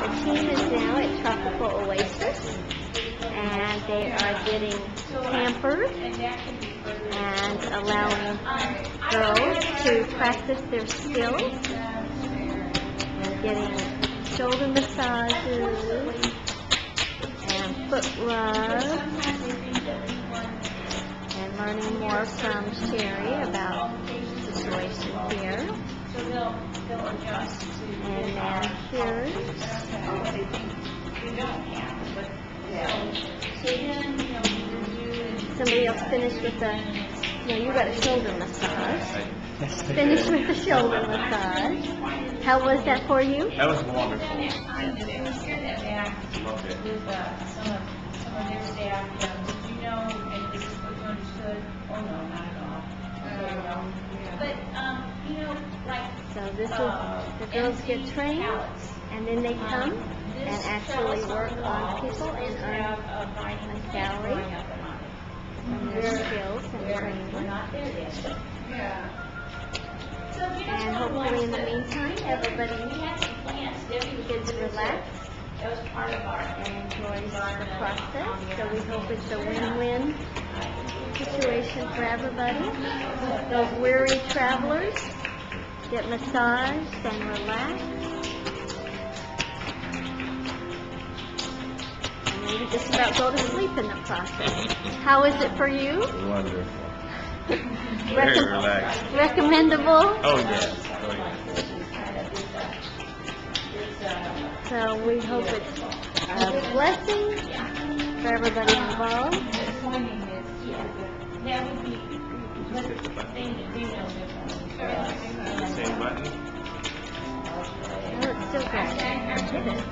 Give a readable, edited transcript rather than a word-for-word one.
The team is now at Tropical Oasis, and they are getting pampered and allowing girls to practice their skills and getting shoulder massages and foot rubs and learning more from Sherry about the situation here. And manicures. Somebody else finished with the, you got a shoulder massage. Finished with the shoulder massage. How was that for you? That was wonderful. Loved it. With some of their staff, did you know, and this is what you understood? Oh no, not at all. But like. So this is, the girls get trained, and then they come and actually work on people and earn a salary from their skills and training. And hopefully in the meantime, everybody gets relaxed and enjoys the process. So we hope it's a win-win situation for everybody. Those weary travelers get massaged and relaxed. And maybe just about go to sleep in the process. How is it for you? Wonderful. Very relaxed. Recommendable? Oh, yes. Oh, yes. So we hope it's a blessing for everybody involved. That would be Just hit the button. Same button? Oh, it's still good.